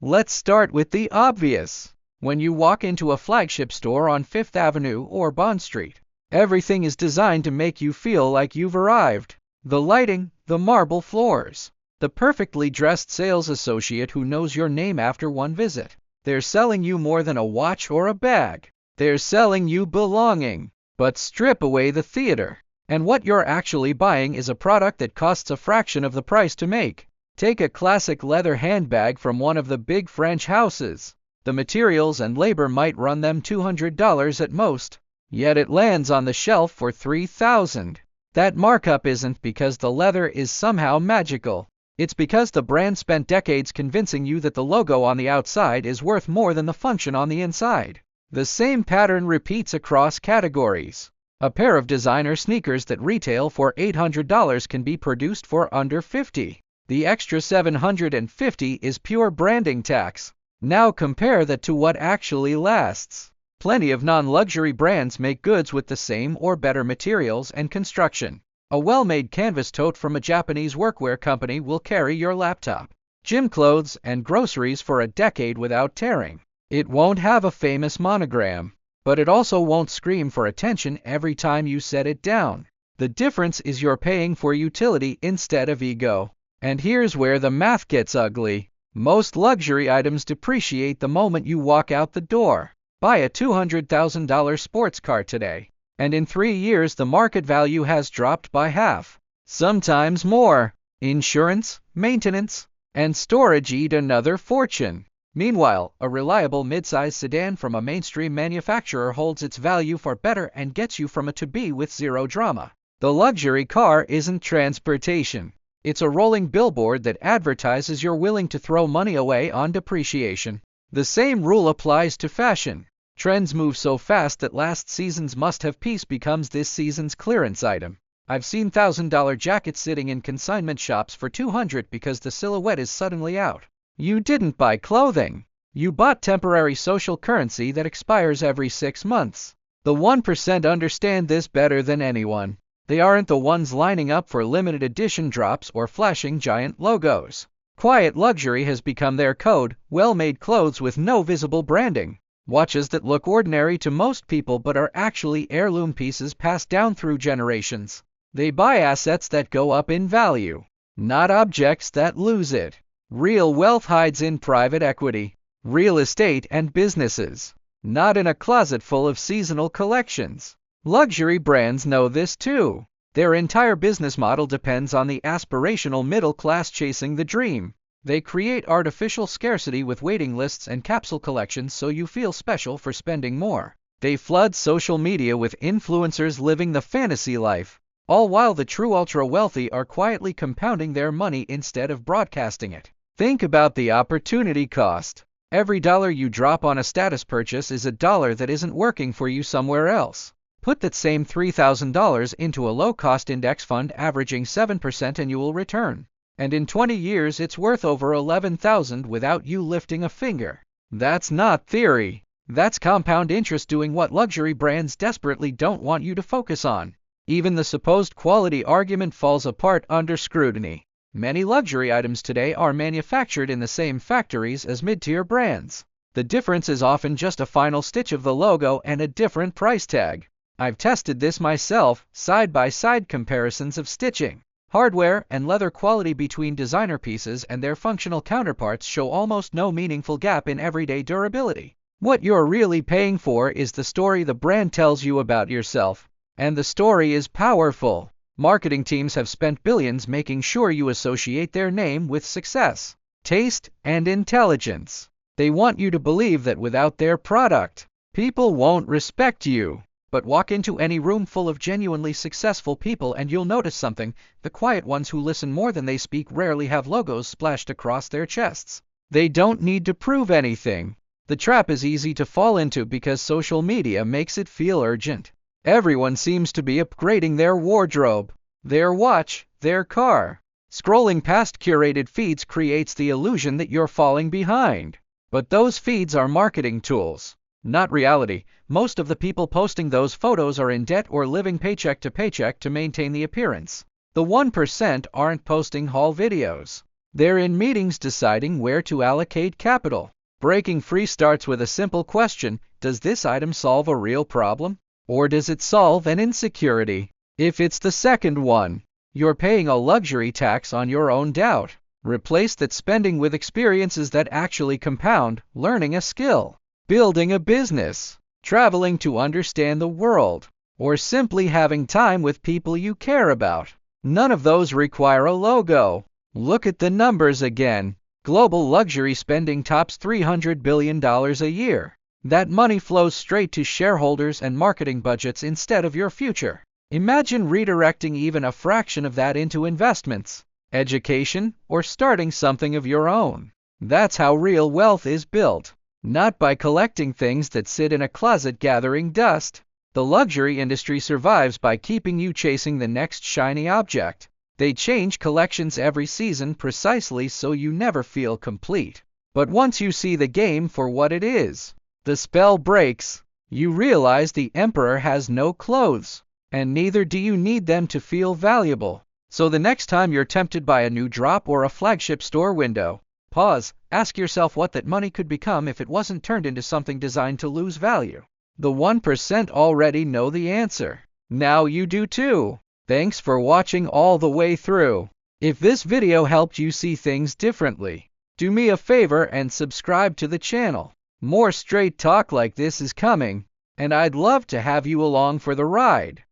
Let's start with the obvious. When you walk into a flagship store on Fifth Avenue or Bond Street, everything is designed to make you feel like you've arrived. The lighting, the marble floors, the perfectly dressed sales associate who knows your name after one visit. They're selling you more than a watch or a bag. They're selling you belonging. But strip away the theater, and what you're actually buying is a product that costs a fraction of the price to make. Take a classic leather handbag from one of the big French houses. The materials and labor might run them $200 at most, yet it lands on the shelf for $3,000. That markup isn't because the leather is somehow magical. It's because the brand spent decades convincing you that the logo on the outside is worth more than the function on the inside. The same pattern repeats across categories. A pair of designer sneakers that retail for $800 can be produced for under $50. The extra $750 is pure branding tax. Now compare that to what actually lasts. Plenty of non-luxury brands make goods with the same or better materials and construction. A well-made canvas tote from a Japanese workwear company will carry your laptop, gym clothes, and groceries for a decade without tearing. It won't have a famous monogram, but it also won't scream for attention every time you set it down. The difference is you're paying for utility instead of ego. And here's where the math gets ugly. Most luxury items depreciate the moment you walk out the door. Buy a $200,000 sports car today, and in 3 years the market value has dropped by half, sometimes more. Insurance, maintenance, and storage eat another fortune. Meanwhile, a reliable mid-size sedan from a mainstream manufacturer holds its value for better and gets you from A to B with zero drama. The luxury car isn't transportation. It's a rolling billboard that advertises you're willing to throw money away on depreciation. The same rule applies to fashion. Trends move so fast that last season's must-have piece becomes this season's clearance item. I've seen $1,000 jackets sitting in consignment shops for $200 because the silhouette is suddenly out. You didn't buy clothing. You bought temporary social currency that expires every 6 months. The 1% understand this better than anyone. They aren't the ones lining up for limited edition drops or flashing giant logos. Quiet luxury has become their code, well-made clothes with no visible branding. Watches that look ordinary to most people but are actually heirloom pieces passed down through generations. They buy assets that go up in value, not objects that lose it. Real wealth hides in private equity, real estate, and businesses, not in a closet full of seasonal collections. Luxury brands know this too. Their entire business model depends on the aspirational middle class chasing the dream. They create artificial scarcity with waiting lists and capsule collections so you feel special for spending more. They flood social media with influencers living the fantasy life, all while the true ultra-wealthy are quietly compounding their money instead of broadcasting it. Think about the opportunity cost. Every dollar you drop on a status purchase is a dollar that isn't working for you somewhere else. Put that same $3,000 into a low-cost index fund averaging 7% annual return, and in 20 years it's worth over $11,000 without you lifting a finger. That's not theory. That's compound interest doing what luxury brands desperately don't want you to focus on. Even the supposed quality argument falls apart under scrutiny. Many luxury items today are manufactured in the same factories as mid-tier brands. The difference is often just a final stitch of the logo and a different price tag. I've tested this myself, side-by-side comparisons of stitching, hardware, and leather quality between designer pieces and their functional counterparts show almost no meaningful gap in everyday durability. What you're really paying for is the story the brand tells you about yourself, and the story is powerful. Marketing teams have spent billions making sure you associate their name with success, taste, and intelligence. They want you to believe that without their product, people won't respect you. But walk into any room full of genuinely successful people and you'll notice something. The quiet ones who listen more than they speak rarely have logos splashed across their chests. They don't need to prove anything. The trap is easy to fall into because social media makes it feel urgent. Everyone seems to be upgrading their wardrobe, their watch, their car. Scrolling past curated feeds creates the illusion that you're falling behind. But those feeds are marketing tools, not reality. Most of the people posting those photos are in debt or living paycheck to maintain the appearance. The 1% aren't posting haul videos. They're in meetings deciding where to allocate capital. Breaking free starts with a simple question: does this item solve a real problem? Or does it solve an insecurity? If it's the second one, you're paying a luxury tax on your own doubt. Replace that spending with experiences that actually compound: learning a skill, building a business, traveling to understand the world, or simply having time with people you care about. None of those require a logo. Look at the numbers again. Global luxury spending tops $300 billion a year. That money flows straight to shareholders and marketing budgets instead of your future. Imagine redirecting even a fraction of that into investments, education, or starting something of your own. That's how real wealth is built, not by collecting things that sit in a closet gathering dust. The luxury industry survives by keeping you chasing the next shiny object. They change collections every season precisely so you never feel complete. But once you see the game for what it is, the spell breaks. You realize the emperor has no clothes, and neither do you need them to feel valuable. So the next time you're tempted by a new drop or a flagship store window, pause, ask yourself what that money could become if it wasn't turned into something designed to lose value. The 1% already know the answer. Now you do too. Thanks for watching all the way through. If this video helped you see things differently, do me a favor and subscribe to the channel. More straight talk like this is coming, and I'd love to have you along for the ride.